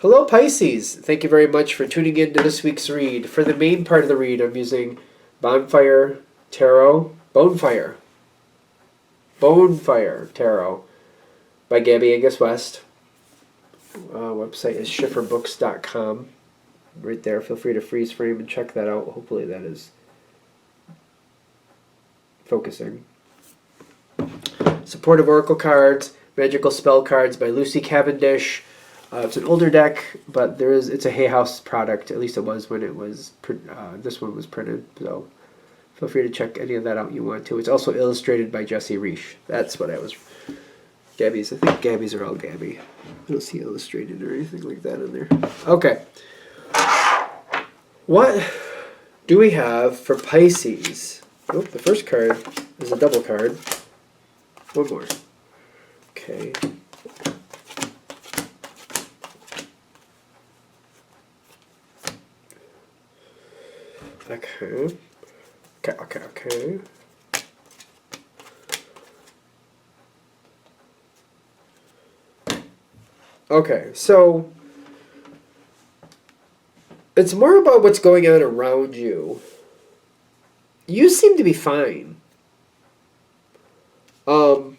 Hello, Pisces. Thank you very much for tuning in to this week's read. For the main part of the read, I'm using Bonfire Tarot, Bonefire Tarot by Gabby Angus West. Website is schifferbooks.com. Right there. Feel free to freeze frame and check that out. Hopefully that is focusing. Supportive Oracle cards, Magical Spell cards by Lucy Cavendish. It's an older deck, but it's a Hay House product. At least it was when it was this one was printed. So feel free to check any of that out you want to. It's also illustrated by Jesse Reish. That's what I was. Gabby's. I think Gabby's are all Gabby. I don't see illustrated or anything like that in there. Okay. What do we have for Pisces? Oh, the first card is a double card. One more. Okay. Okay. Okay, so it's more about what's going on around you. You seem to be fine. You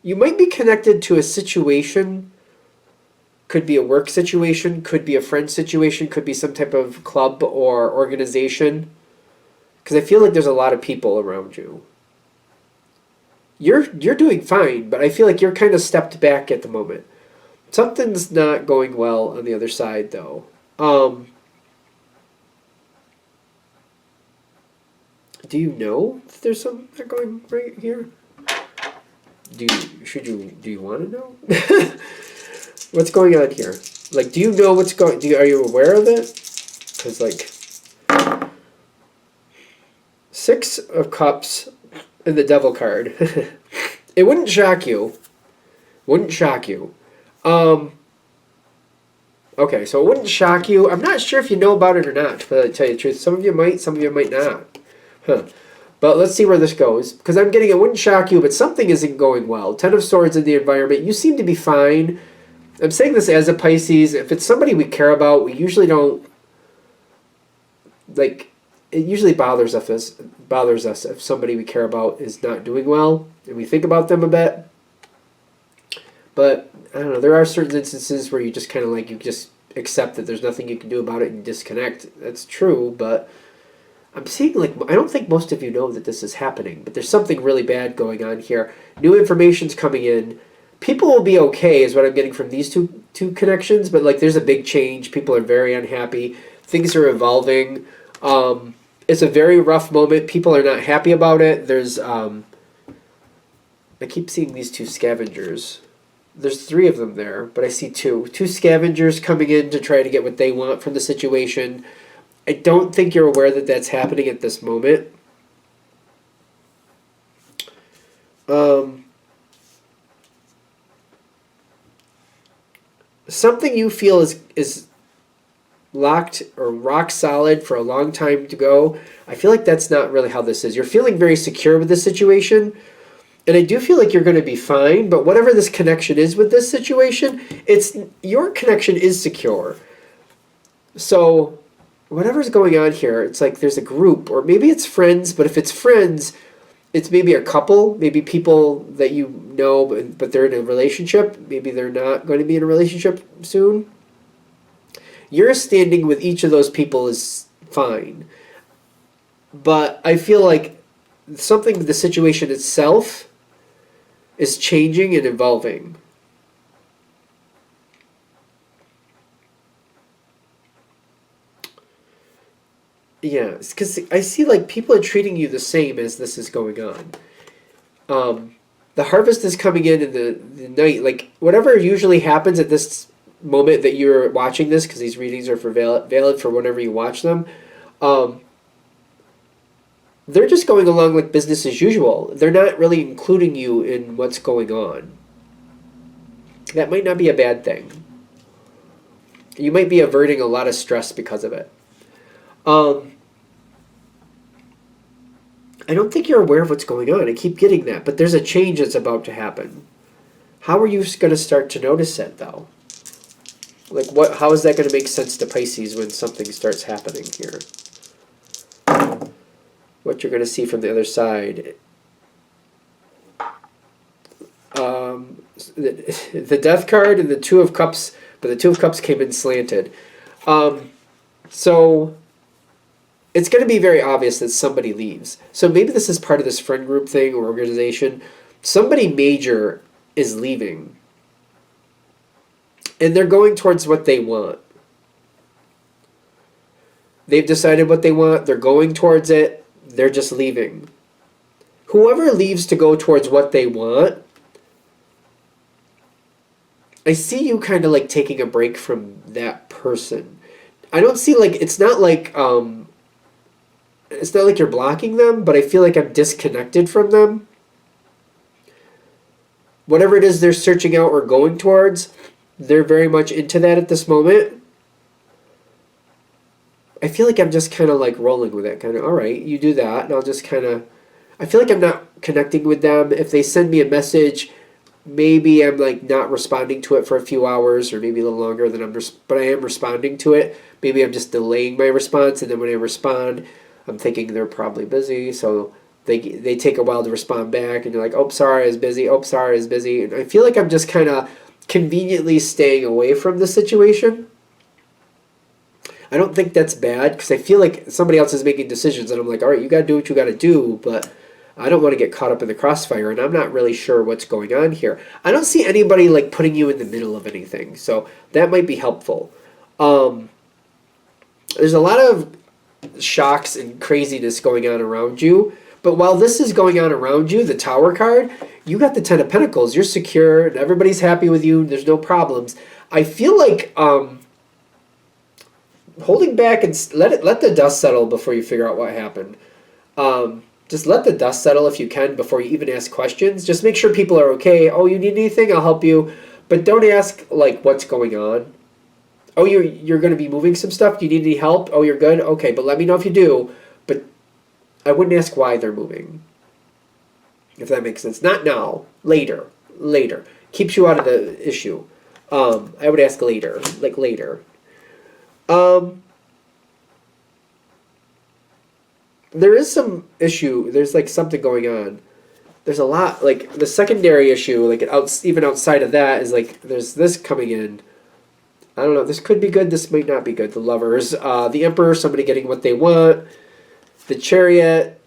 might be connected to a situation. Could be a work situation, could be a friend situation, could be some type of club or organization. Because I feel like there's a lot of people around you. You're doing fine, but I feel like you're kind of stepped back at the moment. Something's not going well on the other side, though. Do you know if there's something going right here? Do you want to know? What's going on here? Like, do you know what's going? Are you aware of it? Because like, 6 of Cups and the Devil card. It wouldn't shock you. Okay, so it wouldn't shock you. I'm not sure if you know about it or not, to tell you the truth. Some of you might, some of you might not. But let's see where this goes. Because I'm getting it wouldn't shock you, but something isn't going well. 10 of Swords in the environment. You seem to be fine. I'm saying this as a Pisces. If it's somebody we care about, we usually don't, like, it usually bothers us if somebody we care about is not doing well, and we think about them a bit. But, I don't know, there are certain instances where you just kind of like, you just accept that there's nothing you can do about it and disconnect. That's true, but I'm seeing, like, I don't think most of you know that this is happening, but there's something really bad going on here. New information's coming in. People will be okay is what I'm getting from these two connections, but like there's a big change. People are very unhappy. Things are evolving. It's a very rough moment. People are not happy about it. There's I keep seeing these 2 scavengers. There's 3 of them there, but I see 2. 2 scavengers coming in to try to get what they want from the situation. I don't think you're aware that that's happening at this moment. Something you feel is locked or rock solid for a long time to go. I feel like that's not really how this is. You're feeling very secure with this situation, and I do feel like you're going to be fine, but whatever this connection is with this situation, your connection is secure. So whatever's going on here, it's like there's a group, or maybe it's friends, but if it's friends, it's maybe a couple, maybe people that you know, but they're in a relationship. Maybe they're not going to be in a relationship soon. Your standing with each of those people is fine. But I feel like something, the situation itself is changing and evolving. Yeah, because I see like people are treating you the same as this is going on. The harvest is coming in the night. Like whatever usually happens at this moment that you're watching this, because these readings are valid for whenever you watch them. They're just going along like business as usual. They're not really including you in what's going on. That might not be a bad thing. You might be averting a lot of stress because of it. I don't think you're aware of what's going on. I keep getting that, but there's a change that's about to happen. How are you going to start to notice it, though? Like, how is that going to make sense to Pisces when something starts happening here? What you're going to see from the other side. The Death card and the Two of Cups, but the Two of Cups came in slanted. So it's going to be very obvious that somebody leaves. So maybe this is part of this friend group thing or organization. Somebody major is leaving. And they're going towards what they want. They've decided what they want. They're going towards it. They're just leaving. Whoever leaves to go towards what they want, I see you kind of like taking a break from that person. I don't see like, it's not like you're blocking them, but I feel like I'm disconnected from them. Whatever it is they're searching out or going towards, they're very much into that at this moment. I feel like I'm just kind of like rolling with it. Kind of, all right, you do that, and I'll just kind of, I feel like I'm not connecting with them. If they send me a message, maybe I'm like not responding to it for a few hours or maybe a little longer than but I am responding to it. Maybe I'm just delaying my response, and then when I respond, I'm thinking they're probably busy, so they take a while to respond back, and you're like, oh, sorry, I was busy. Oh, sorry, I was busy. And I feel like I'm just kind of conveniently staying away from the situation. I don't think that's bad, because I feel like somebody else is making decisions, and I'm like, all right, you got to do what you got to do, but I don't want to get caught up in the crossfire, and I'm not really sure what's going on here. I don't see anybody like putting you in the middle of anything, so that might be helpful. There's a lot of shocks and craziness going on around you, but while this is going on around you, the Tower card, you got the Ten of Pentacles. You're secure, and everybody's happy with you. There's no problems. I feel like holding back and let the dust settle before you figure out what happened. Just let the dust settle if you can before you even ask questions. Just make sure people are okay. Oh, you need anything? I'll help you. But don't ask, like, what's going on. Oh, you're going to be moving some stuff? Do you need any help? Oh, you're good? Okay, but let me know if you do. But I wouldn't ask why they're moving. If that makes sense. Not now. Later. Later. Keeps you out of the issue. I would ask later. Like, later. There is some issue. There's like something going on. There's a lot, like the secondary issue, like even outside of that is like there's this coming in. I don't know. This could be good. This might not be good. The Lovers, the Emperor, somebody getting what they want. The Chariot,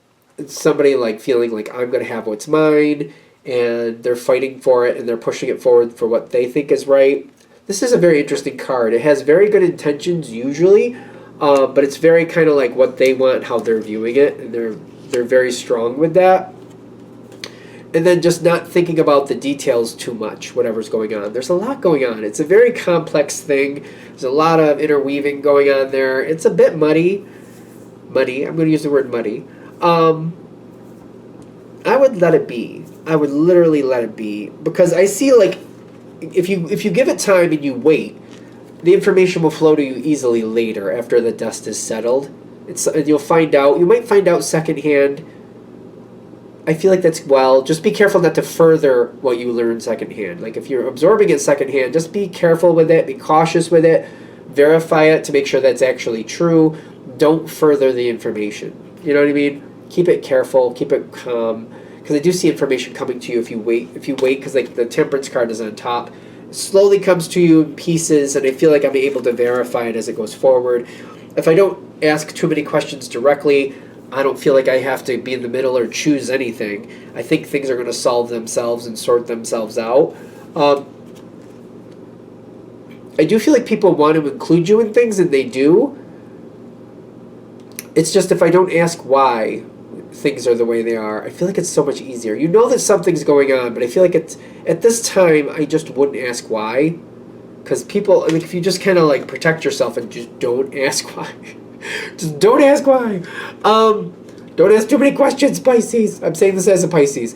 somebody like feeling like I'm gonna have what's mine, and they're fighting for it and they're pushing it forward for what they think is right. This is a very interesting card. It has very good intentions usually, but it's very kind of like what they want, how they're viewing it, and they're very strong with that. And then just not thinking about the details too much, whatever's going on. There's a lot going on. It's a very complex thing. There's a lot of interweaving going on there. It's a bit muddy. Muddy. I'm going to use the word muddy. I would let it be. I would literally let it be, because I see like if you give it time and you wait, the information will flow to you easily later after the dust is settled. You'll find out. You might find out secondhand. I feel like that's, well, just be careful not to further what you learn secondhand. Like if you're absorbing it secondhand, just be careful with it, be cautious with it, verify it to make sure that's actually true. Don't further the information. You know what I mean? Keep it careful, keep it calm, because I do see information coming to you if you wait. If you wait, because like the Temperance card is on top, it slowly comes to you in pieces, and I feel like I'm able to verify it as it goes forward. If I don't ask too many questions directly, I don't feel like I have to be in the middle or choose anything. I think things are going to solve themselves and sort themselves out. I do feel like people want to include you in things, and they do. It's just if I don't ask why things are the way they are, I feel like it's so much easier. You know that something's going on, but I feel like it's at this time I just wouldn't ask why, because people, like, if you just kind of like protect yourself and just don't ask why. Just don't ask why. Don't ask too many questions, Pisces. I'm saying this as a Pisces.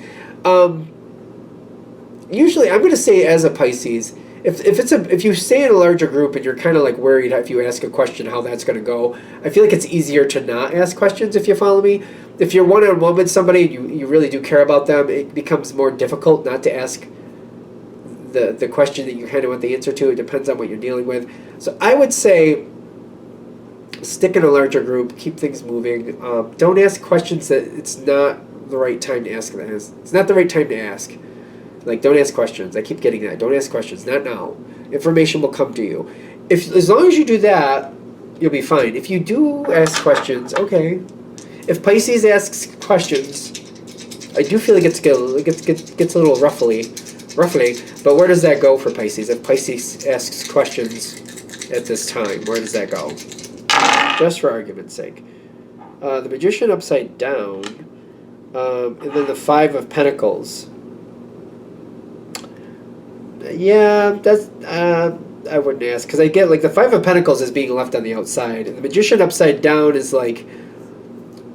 Usually, I'm going to say as a Pisces, if you stay in a larger group and you're kind of like worried if you ask a question how that's going to go, I feel like it's easier to not ask questions, if you follow me. If you're one-on-one with somebody and you really do care about them, it becomes more difficult not to ask the question that you kind of want the answer to. It depends on what you're dealing with. So I would say stick in a larger group, keep things moving. Don't ask questions that it's not the right time to ask. It's not the right time to ask. Like, don't ask questions. I keep getting that. Don't ask questions. Not now. Information will come to you. As long as you do that, you'll be fine. If you do ask questions, okay. If Pisces asks questions, I do feel like it gets a little roughly. But where does that go for Pisces? If Pisces asks questions at this time, where does that go? Just for argument's sake. The Magician upside down, and then the Five of Pentacles. Yeah, that's I wouldn't ask, because I get like the Five of Pentacles is being left on the outside, and the Magician upside down is like,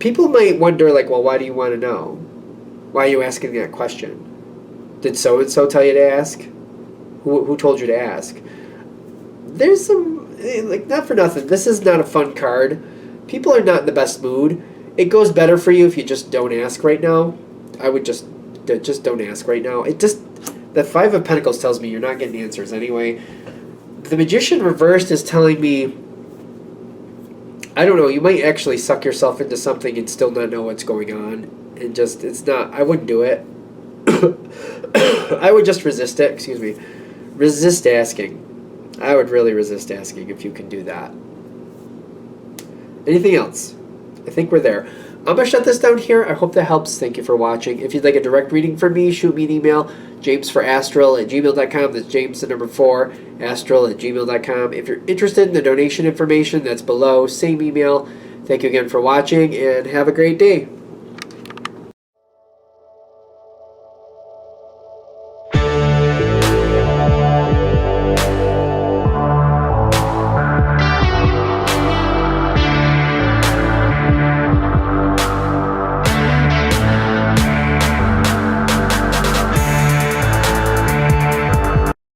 people might wonder like, well, why do you want to know? Why are you asking that question? Did so and so tell you to ask? Who told you to ask? There's some like, not for nothing. This is not a fun card. People are not in the best mood. It goes better for you if you just don't ask right now. I would just don't ask right now. The Five of Pentacles tells me you're not getting answers anyway. The Magician reversed is telling me, I don't know, you might actually suck yourself into something and still not know what's going on. And just, it's not, I wouldn't do it. I would just resist it, excuse me. Resist asking. I would really resist asking if you can do that. Anything else? I think we're there. I'm going to shut this down here. I hope that helps. Thank you for watching. If you'd like a direct reading from me, shoot me an email, jamesforastral@gmail.com. That's James, the number 4, astral@gmail.com. If you're interested in the donation information, that's below. Same email. Thank you again for watching, and have a great day.